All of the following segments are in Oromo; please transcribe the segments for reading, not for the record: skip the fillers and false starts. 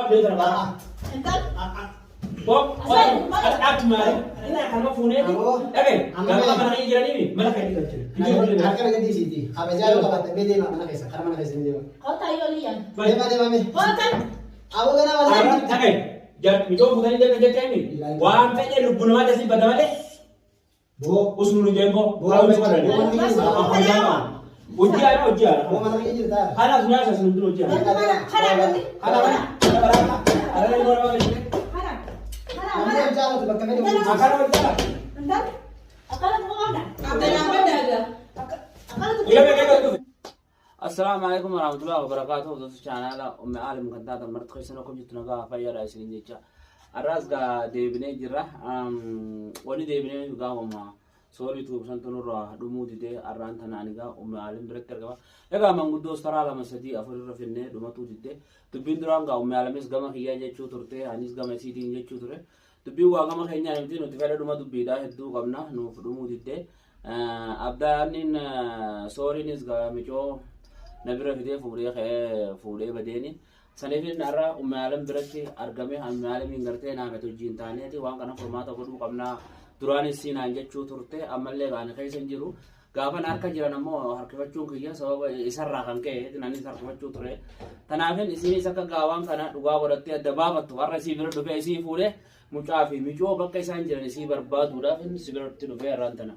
بيتنا بقى انت بوب أكيد ما إنها كلمة فونية أكيد كلمة ما نيجي جراني ما نخلي كذا harkana gadi siti khabajaru ka batte bede ma mana kaisa karama kaisa bede قلت ايوه لي bede bede mami قلت awu gana wala أكيد جات ميجو فوداني ده كذا كامي وام فين الربنا ما تسي بدمه ده bo usnu jembo bo usnu jembo ujian bo mana ngi jita Hana punya saya sebelum dulu ujian. Ada yang mau apa ini? mana jalo to bakka bede Akan apa kita? Iya begitu tu. Assalamualaikum warahmatullahi wabarakatuh. Dosto channel umme alim kanta mart khaisana ko jitna ga fayya raisin jecha. Arras ga debine jirra wani debine ga wama sorry tu santunu ra dumu dide arran tanani ga umme alim director ga ega mangu dostara la masadi afur rafinne dumatu dide tubindran ga umme alamis gama khiya jechu turte anis gama sidi jechu ture tubi wa gama khenya nimti no tifada dumatu bida heddu gamna no dumu dide abdanin sorry nis ga micho nabira fide fude badeni sanefin nara umme alam directi argame umme alam ingarte na metu jintane ti wan kana formata godu kamna durani sina jechu turte amalle gan kaysan jiru gaban arka jira namo harkabachun kiya sababa isarra kan ke tinani sarkabachu ture tanafin isini saka gawan kana duga godatte dababatu warra sibira dube isi fude mucafi mijo bakka isan jira isi barbadu da fin sibira tinufe rantana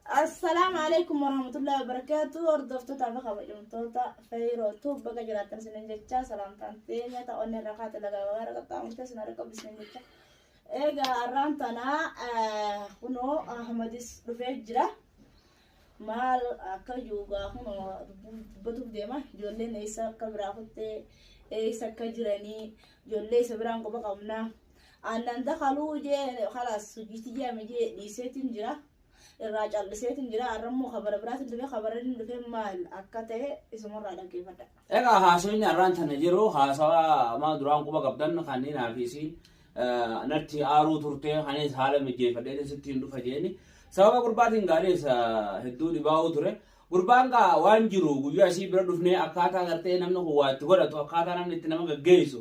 السلام عليكم ورحمة الله وبركاته. أردفت تعرف بجمتوتا فيرو توب بقى جراتن سنجتشا سلام تانتين يا تقول الرقات لقى ورقة تعمل تسنا ركب سنجتشا إيجا أرانتنا هنو أحمديس رفيجرا مال كجوجا هنو بدو ديما جولي نيسا كبرا خدي إيسا كجراني جولي سبران كوبا قمنا أنن دخلوا جي خلاص سجيتي جي مجي ديسيتين جرا الراجل لسيتين جرا أرمو خبر برات اللي خبرين اللي مال أكته اسمه راجل كيف ده ega hasoin arantana jiro hasawa ma duran kuba gabdan khani na fisi natti aru turte hanis hala mijje fade sittin du fajeni sababa gurbatin gare sa heddu di bawo ture gurbanga wanjiru guya si bira dufne akata garte namno huwa tugoda to akata namni tinama gaggeisu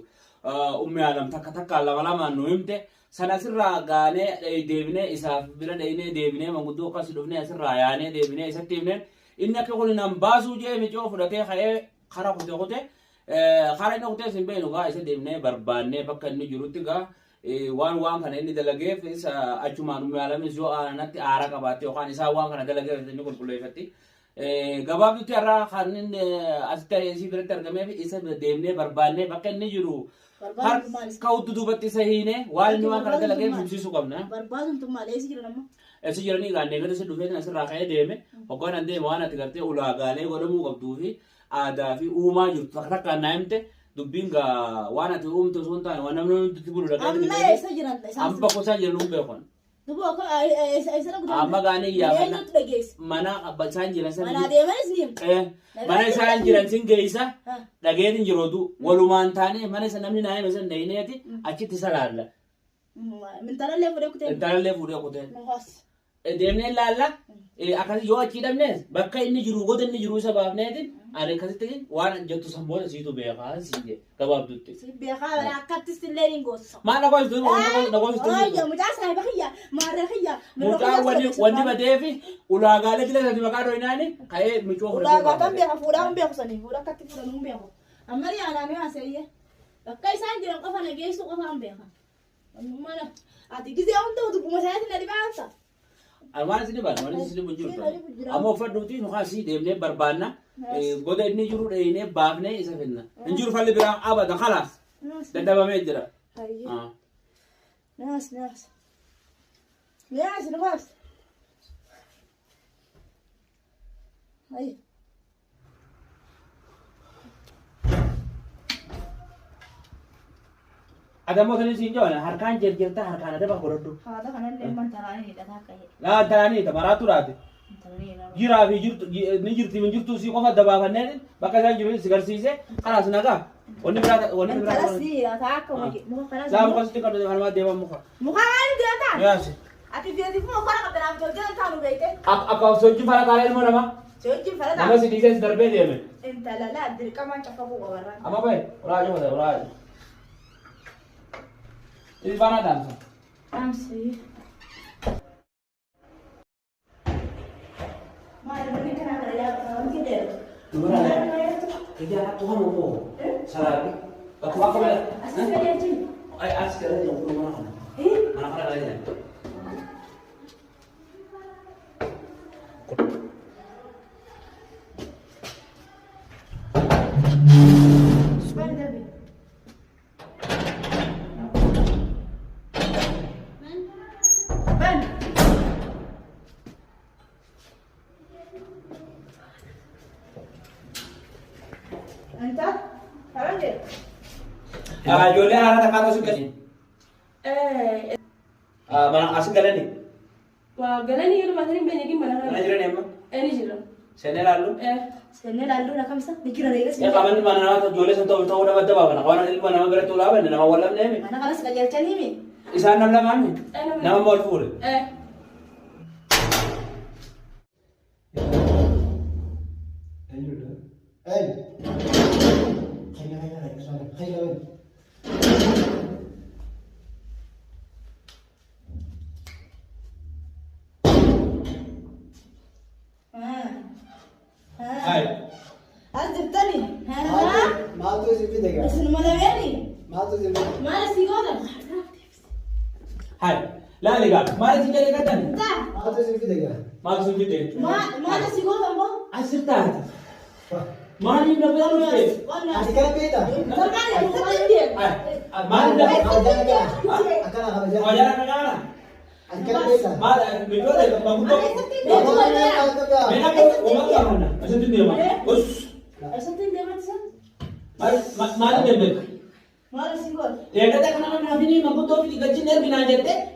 ummi alam takataka lama nuimte sana sirra gane debine isa bira deine debine mangudo kas dufne sirra yane debine isatimne innaka qulna basu je mi jofu date khaye khara khote khara no khote simbe no ga isa debine barbanne bakkanni juruti ga wan kana inni dalage fisa achuma no alame jo anati ara kabate khan isa wan kana dalage ni kul kulay fatti gabab tu ara khanin asta isi bira targame isa debine barbanne bakkanni juru har kautu dubatti sahine wal ni wan kana dalage fumsisu qabna barbadum tum malesi jira namma esi jirani ganne gade se dufe na sirra khaye deme hoggana de wana tigarte ulagale godamu qabdu fi ada fi uma jurtu takaka naimte dubbinga wana tu umtu sunta wana namnu tibulu daga amma esa jiran amba ko sa jiran umbe kon dubo ko esa na gudan amma gani ya mana abba san jiran san mana de manislim mana san jiran singeisa dagedin jirodu waluman tane mana san namni nae mesan daineti achiti salalla min taralle fude kute demne lalla akan yo achi damne bakka inni jiru godan inni jiru sababneeti ale kasite wan jettu samboda situ be khan sije kababdutti be khala akatis lerin gossa ma na goistu na goistu ay mujasa bahiya marhiya wani badefi ulagale kile sadi makado inani kaye micho hore ulaga tambe afura mbe kusani fura kati fura mbe ko amari ana me aseye bakka sanjira qafa na geisu qafa mbe khan mana ati gize onto tu kumasayati na dibansa alwan sini ban wani sini bujur amo faduti no khasi demne barbana goda inni juru deine baafne isa finna injur falle bira abada khalas dadaba medira ناس ناس هاي ada mo tani sinjo na harkan jerjerta harkan ada ba koroddu هذا كان اللي من تراني ده كاي la tarani ta maratu rati jira fi jirtu ni jirti min jirtu si ko fa daba fanne baka san jiru sigar sise khalas naga woni bra خلاص دي اتاك مو خلاص la mo kosti kadu harma deba mo kha مخالف ده تا yes ati dia mو خرق بنا جوجل تانو بيته aka soji fara kale mo nama جوجل فلا nama si disen darbe deme انت لا ادري كمان تفقوا ورا ama bay rajo wada rajo Ilfana dansa. Amsi. Mari bani kana kada ya kawan kita. Dura. Kerja Tuhan mau. Salabi. Aku bela. Asal dia je. Ai askara yang perlu mana? Mana kada lagi. Jole arah tak kata suka ni. Mana asik galan ni? Wah, galan ni rumah ni banyak yang mana? Mana jiran emma? Ini jiran. Sene lalu? Sene lalu nak kamsa. Dikira lagi Ya kaman mana nama jole sentuh tahu dah betul apa? Kawan ilmu nama gerak tu lawan nama walam ni. Mana kalau sekali cari ni? Isan nama kami. Nama mau full. Hey. Kaya. Hai. Azib tani. Maal tu zipi dega. Isnu malawani. Maal tu zipi. Mana sigoda? Hai. Lah lega. Mana sih jadi kata ni? Tak. Maal tu zipi dega. Maksud kita. Mana sigoda mo? Asik tak? Mana ni berapa lama ni? Adi kan beda. Terkadang kita dia. Mana dah? Akan apa aja. Oh jangan jangan. Adi kan beda. Mana video dah bangun tu. Mana kau umat kau mana? Asal tu dia mana? Us. Asal tu dia macam. Mana dia ber? Mana sigoda? Ya kata kenapa nabi ni bangun tu di gaji ner bina jete?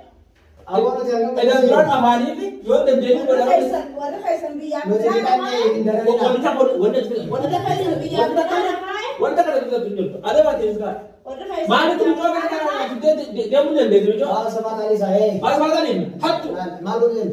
Awak tu jangan. Ada surat amani ni. Jual dan jadi berapa? Wala kaisan biya. Nanti kan ni indara ni. Wanita Wala kaisan biya. wanita kada kita tunjuk. Ada apa dia sekarang? Wala kaisan. Mana tu tunjuk kita dia punya dia tunjuk. Ah sama tadi saya. Mas mana ni? Hatu. Malu ni.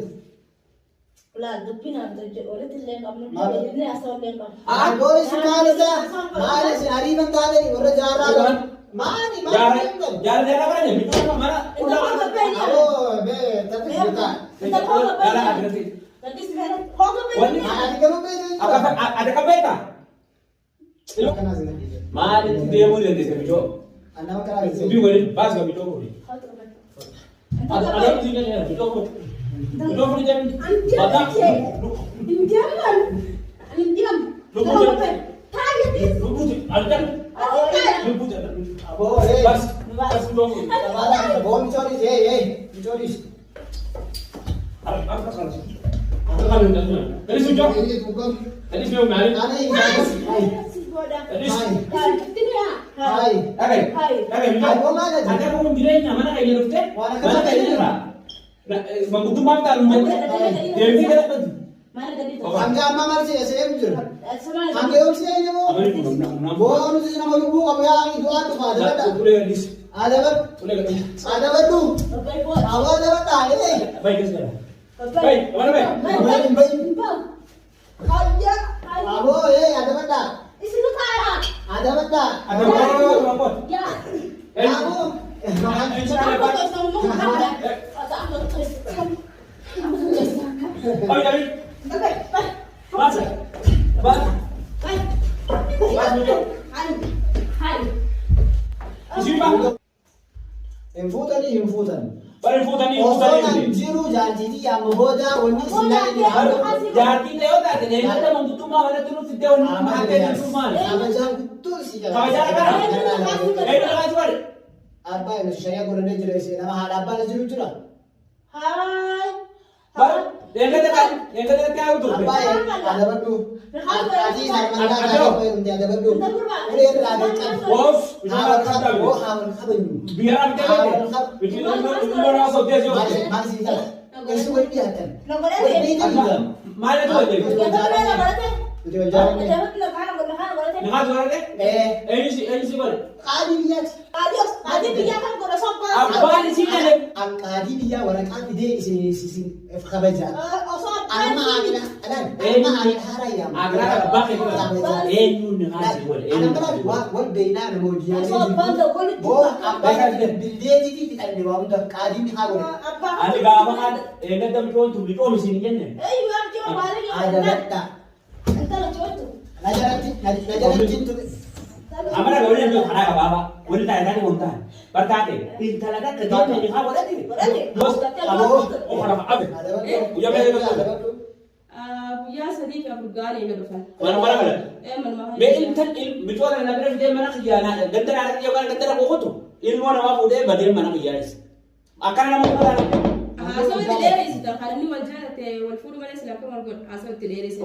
Wala dupina tu wala tille kam no ni asal lengkam. Ah boleh sekali dah. Mana si hari benda ni orang jarang. Mani Jangan jangan mana ni? Mana? Oh, be, tapi kita. Jangan agresif. Tadi sekarang hoga pe. Adi kan beda. Ada kabeta. Kana sini. Mana dia boleh dia sebijo. Anda makan apa sih? Sebijo boleh, bas kami tu boleh. Ada tu ni ada tu boleh. Tu boleh jadi. Bata. Indiaman. Indiam. Hoga pe. Tanya ni. Lupa ada. Lupa ada. Abo, eh. Bas. Bas tu boleh. Tabala, bom chori je, chori. Apa kalau sih? Apa kalau dah tu? Dari sujo. Ini bukan. Tadi saya mari. Ana ini. Hai. Sigoda. Tadi. Hai. Tidak. Hai. Okey. Hai. Okey. Hai, bom mana je? Ada pun direnya mana kayak gitu teh? Mana kayak gitu lah. Nah, bangun mata rumah. Dia ni kada tu. Mana tadi tu? Hamja amma marsi saya jujur. Sama. Hamja om sih ini mo. Apa ni? Bom itu nama lubu kamu yang itu atu ada ada. Boleh dis. Ada ber. Boleh kan? Ada betu. Baik buat. Awal ada betul ini. Baik sekarang. Baik, mana baik? Baik, baik. Kaya. Abo, ada betul. Isi tu kaya. Ada betul. Ada apa? Ya. Kamu. Aku tu semua ada. Ada aku tu. Baik, baik. Baik. Baik. Masa. Baik. Baik. Hai. Hai. Isi bang. Infutan. Baik, foto ni, Osoo foto kan ni. jiru janji yang memboda wani sinari Jadi leo tak ada. Yang kita membutuhkan mana tu nanti dia orang makan di rumah. Sama jam betul sih kan. Sama jam kan? Nak kasih. Apa yang saya guna ni jelas nama hadapan jiru tu lah. Hai. Baru yang kata tahu tu. Apa yang ada betul. Tadi saya mandang apa yang dia ada betul. Ini ada kan. Bos, bicara kata Oh, awal kapan? biar kita lagi. Bicara orang sobat je. Masih tak. Esok dia kan. Nombor dia. Mana tu aja. Yang tu mana nombor dia? Itu jawab ni. Dapat nak kan nombor dia. Dengar suara dia? Ini si mana? Kadi dia. Adios. Adi dia kan kau sopan. Apa di sini ada? Kadi dia orang kadi dia si kabeja. Sopan. Ama amina. Adan. Ama amina haraya. Agar apa itu? Nun nasi boleh. Anak mana wal beina na mo dia. Sopan tu boleh. Bo apa بالديتي دي تقلبي وأنت قاعدين بحاول أنا قام قاعد قدام شلون تبي تقوم سيني جنة ايوه ارجع بالك هذا بتاع انت اللي جوته نجرت أمانة بقول لك أنا كبابا ولا تاني وانتهى برتاحي أنت لا تكذب يعني خا ولا تي بس أبو أنا أبي ويا بيجي يا صديقي أبو قالي يقرفن. ولا ولا ولا. إيه من ما هي. بين تل بتوع أنا نبرة في جيم أنا خيانة قدر على جيم أنا قدر أبغى خطو. إلمو أنا ما بودي بديم أنا خيانة. أكان أنا مو أنا. أسوي تدري إذا خلني والجنة والفول ما نسلا كم أقول أسوي تدري إذا.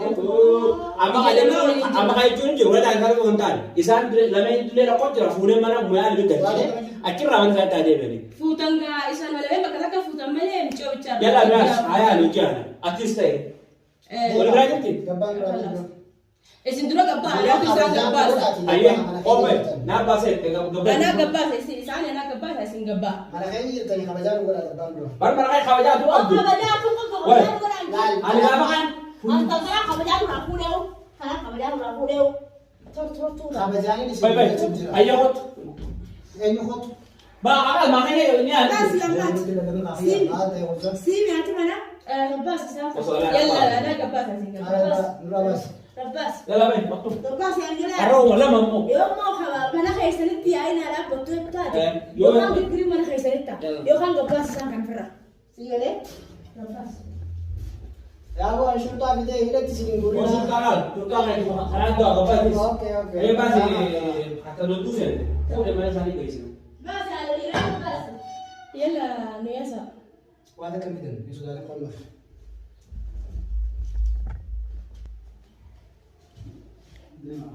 أما كاي جون جو ولا تاني كم تاني. إنسان لما يدل له قدر فول ما أنا ميال بيتر. أكيد رامن ساعة تادي بني. فوتانغا إنسان ولا بين بكرة فوتان ملء مشوا بيشار. يلا ناس هيا نجانا. أكيد استاي. ولا راجعتي. إذا دروك أبا أنا بيسان قباس. أيه. أوبي. ناباسة. أنا قباس إذا أنا قباس إذا قباس. mana kayak tadi kabajan gua ada bang bro. Baru mereka kawajan tu aku. kabajan tu kan kabajan tu kan Ada apa kan? Antara sekarang kabajan tu aku deu. Sekarang kabajan tu aku deu. Tur. Kabajan ini sih. Baik. Ayo kot. Ini kok. Bang, apa makanya ini ada? سيمي هاتي منا قباس يلا أنا قباس إذا قباس. رباس يلا بين waktu. رباس يعني لا Arau wala mamu. يوم ما خبا mana خيسنتي أين أنا بتوه تادي يوم- يوم ما بكري mana خيسنتا يوم كان رباس كان فرا سيجله رباس Ya gua syuta video ini di sini gua. Masuk kanal, tuh kan itu karena itu apa sih? Oke. Eh masih kata lu tuh sih. Udah mana sani guys. بس على الإيران بس يلا نياسا. Wala kan din. Ini sudah ada kolor. Lima.